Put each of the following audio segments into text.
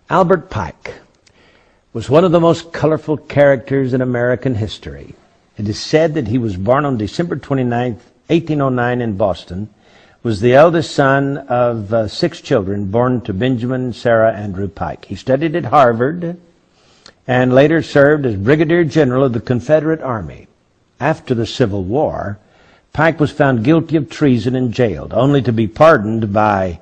Albert Pike was one of the most colorful characters in American history. It is said that he was born on December 29, 1809 in Boston, was the eldest son of 6 children born to Benjamin and Sarah Andrew Pike. He studied at Harvard and later served as Brigadier General of the Confederate Army. After the Civil War, Pike was found guilty of treason and jailed, only to be pardoned by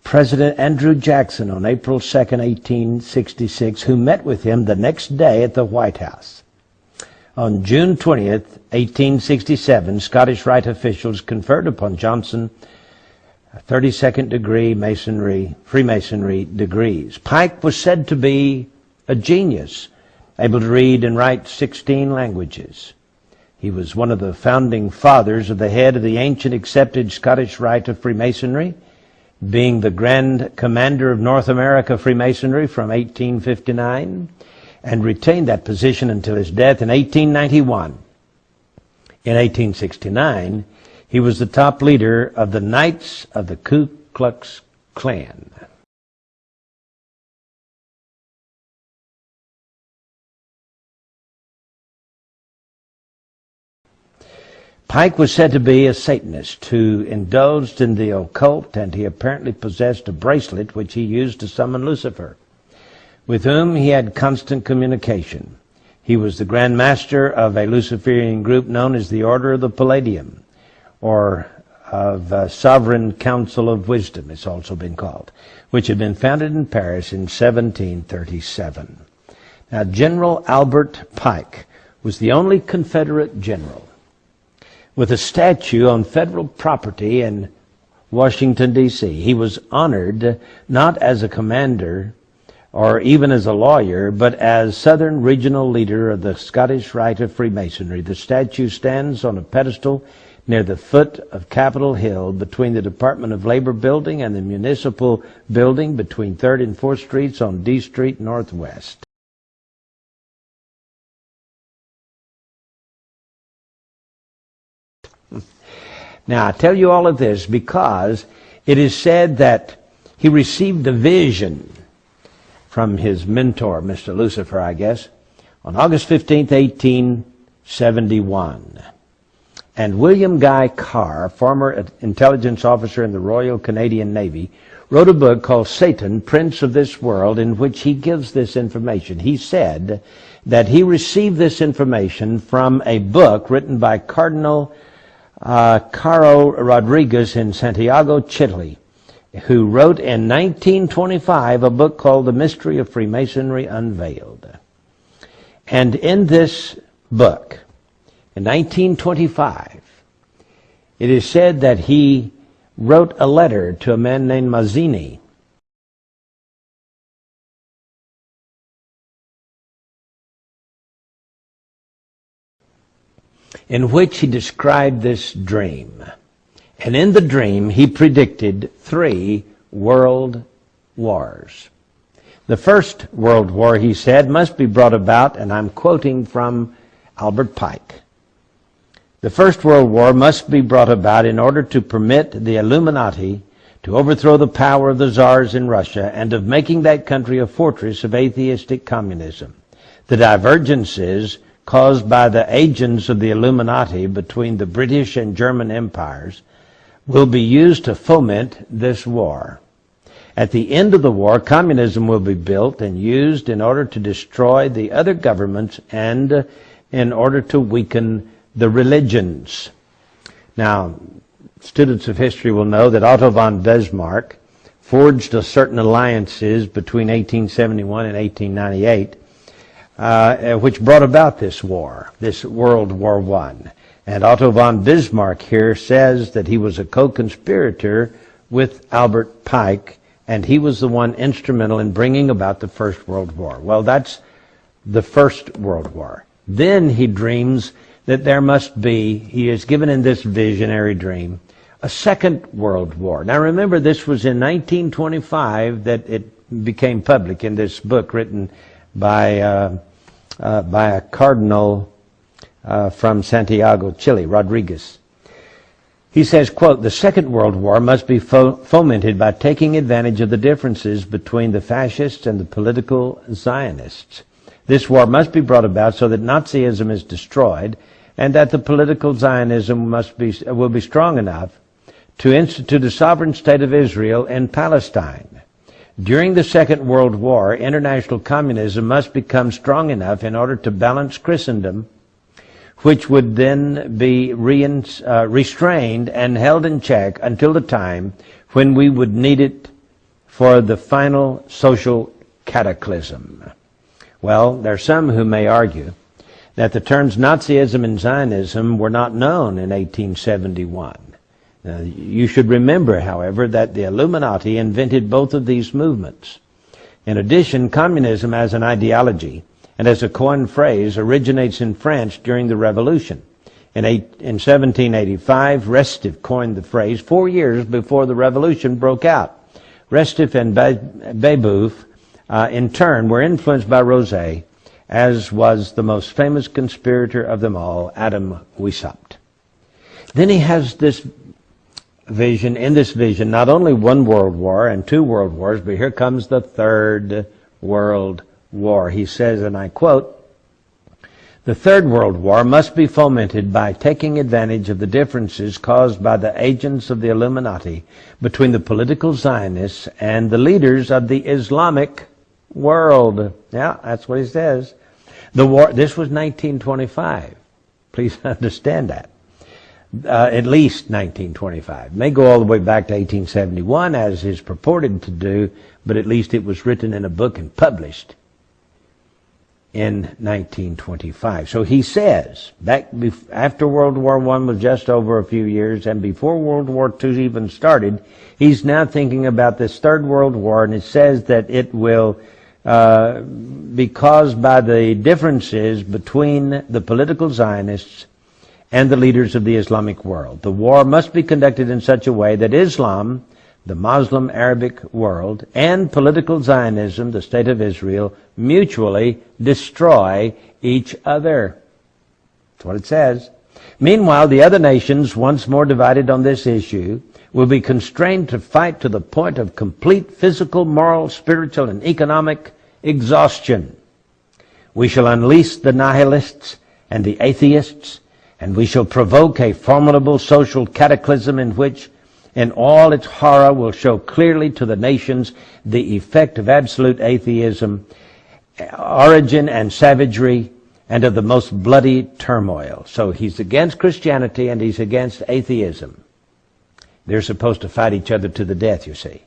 President Andrew Jackson on April 2, 1866, who met with him the next day at the White House. On June 20th, 1867, Scottish Rite officials conferred upon Johnson 32nd degree Freemasonry degrees. Pike was said to be a genius, able to read and write 16 languages. He was one of the founding fathers of the head of the ancient accepted Scottish Rite of Freemasonry, being the Grand Commander of North America Freemasonry from 1859, and retained that position until his death in 1891. In 1869, he was the top leader of the Knights of the Ku Klux Klan. Pike was said to be a Satanist who indulged in the occult, and he apparently possessed a bracelet which he used to summon Lucifer, with whom he had constant communication. He was the Grand Master of a Luciferian group known as the Order of the Palladium, or of Sovereign Council of Wisdom, it's also been called, which had been founded in Paris in 1737. Now, General Albert Pike was the only Confederate general with a statue on federal property in Washington, D.C. He was honored not as a commander or even as a lawyer, but as Southern Regional Leader of the Scottish Rite of Freemasonry. The statue stands on a pedestal near the foot of Capitol Hill between the Department of Labor building and the Municipal building between 3rd and 4th Streets on D Street Northwest. Now, I tell you all of this because it is said that he received a vision from his mentor, Mr. Lucifer, I guess, on August 15, 1871. And William Guy Carr, former intelligence officer in the Royal Canadian Navy, wrote a book called Satan, Prince of this World, in which he gives this information. He said that he received this information from a book written by Cardinal Caro Rodriguez in Santiago, Chile, who wrote in 1925 a book called The Mystery of Freemasonry Unveiled. And in this book, in 1925, it is said that he wrote a letter to a man named Mazzini, in which he described this dream. And in the dream, he predicted 3 world wars. The First World War, he said, must be brought about, and I'm quoting from Albert Pike. The First World War must be brought about in order to permit the Illuminati to overthrow the power of the czars in Russia and of making that country a fortress of atheistic communism. The divergences caused by the agents of the Illuminati between the British and German empires will be used to foment this war. At the end of the war, communism will be built and used in order to destroy the other governments and in order to weaken the religions. Now, students of history will know that Otto von Bismarck forged certain alliances between 1871 and 1898, which brought about this war, this World War I. And Otto von Bismarck here says that he was a co-conspirator with Albert Pike, and he was the one instrumental in bringing about the First World War. Well, that's the First World War. Then he dreams that there must be, he is given in this visionary dream, a Second World War. Now remember, this was in 1925 that it became public in this book written by a cardinal from Santiago, Chile, Rodriguez. He says, quote, "The Second World War must be fomented by taking advantage of the differences between the fascists and the political Zionists. This war must be brought about so that Nazism is destroyed and that the political Zionism will be strong enough to institute a sovereign state of Israel in Palestine. During the Second World War, international communism must become strong enough in order to balance Christendom, which would then be restrained and held in check until the time when we would need it for the final social cataclysm." Well, there are some who may argue that the terms Nazism and Zionism were not known in 1871. Now, you should remember, however, that the Illuminati invented both of these movements. In addition, communism as an ideology and as a coined phrase originates in France during the Revolution. In 1785, Restif coined the phrase 4 years before the Revolution broke out. Restif and Babeuf, in turn, were influenced by Rosé, as was the most famous conspirator of them all, Adam Weishaupt. Then he has this vision, in this vision, not only one world war and two world wars, but here comes the third world war. He says, and I quote, "The Third World War must be fomented by taking advantage of the differences caused by the agents of the Illuminati between the political Zionists and the leaders of the Islamic world." Yeah, that's what he says. The war, this was 1925. Please understand that. At least 1925. May go all the way back to 1871, as is purported to do, but at least it was written in a book and published in 1925. So he says, back after World War I was just over a few years, and before World War II even started, he's now thinking about this Third World War, and it says that it will be caused by the differences between the political Zionists and the leaders of the Islamic world. The war must be conducted in such a way that Islam, the Muslim Arabic world, and political Zionism, the State of Israel, mutually destroy each other. That's what it says. Meanwhile, the other nations, once more divided on this issue, will be constrained to fight to the point of complete physical, moral, spiritual, and economic exhaustion. We shall unleash the nihilists and the atheists, and we shall provoke a formidable social cataclysm in which, in all its horror, will show clearly to the nations the effect of absolute atheism, origin and savagery, and of the most bloody turmoil. So he's against Christianity and he's against atheism. They're supposed to fight each other to the death, you see.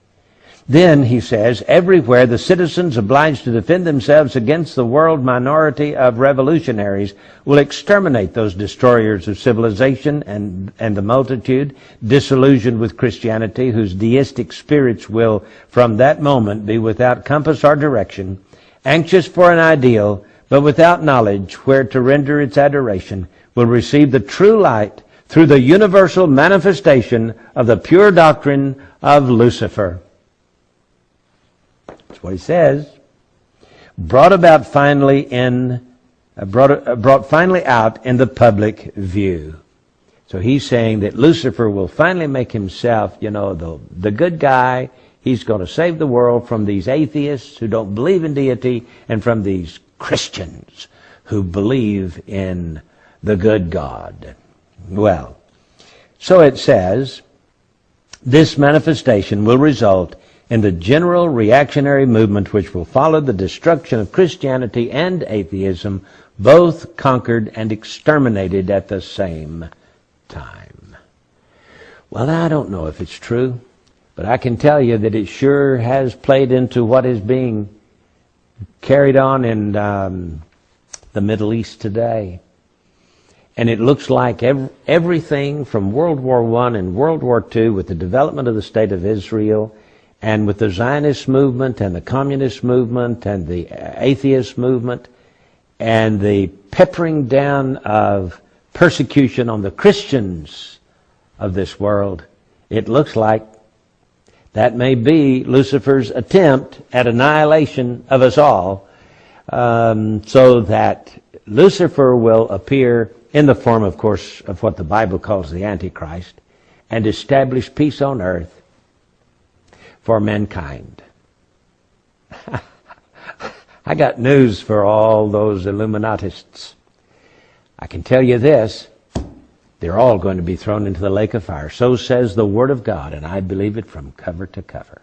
Then, he says, everywhere the citizens obliged to defend themselves against the world minority of revolutionaries will exterminate those destroyers of civilization and the multitude, disillusioned with Christianity, whose deistic spirits will from that moment be without compass or direction, anxious for an ideal, but without knowledge where to render its adoration, will receive the true light through the universal manifestation of the pure doctrine of Lucifer. That's what he says. Brought finally out in the public view. So he's saying that Lucifer will finally make himself, the good guy. He's going to save the world from these atheists who don't believe in deity and from these Christians who believe in the good God. Well, so it says, this manifestation will result in the general reactionary movement which will follow the destruction of Christianity and atheism, both conquered and exterminated at the same time. Well, I don't know if it's true, but I can tell you that it sure has played into what is being carried on in the Middle East today. And it looks like everything from World War I and World War II, with the development of the State of Israel, and with the Zionist movement and the Communist movement and the atheist movement, and the peppering down of persecution on the Christians of this world, it looks like that may be Lucifer's attempt at annihilation of us all, so that Lucifer will appear in the form, of course, of what the Bible calls the Antichrist, and establish peace on earth for mankind. I got news for all those Illuminatists. I can tell you this, they're all going to be thrown into the lake of fire. So says the Word of God, and I believe it from cover to cover.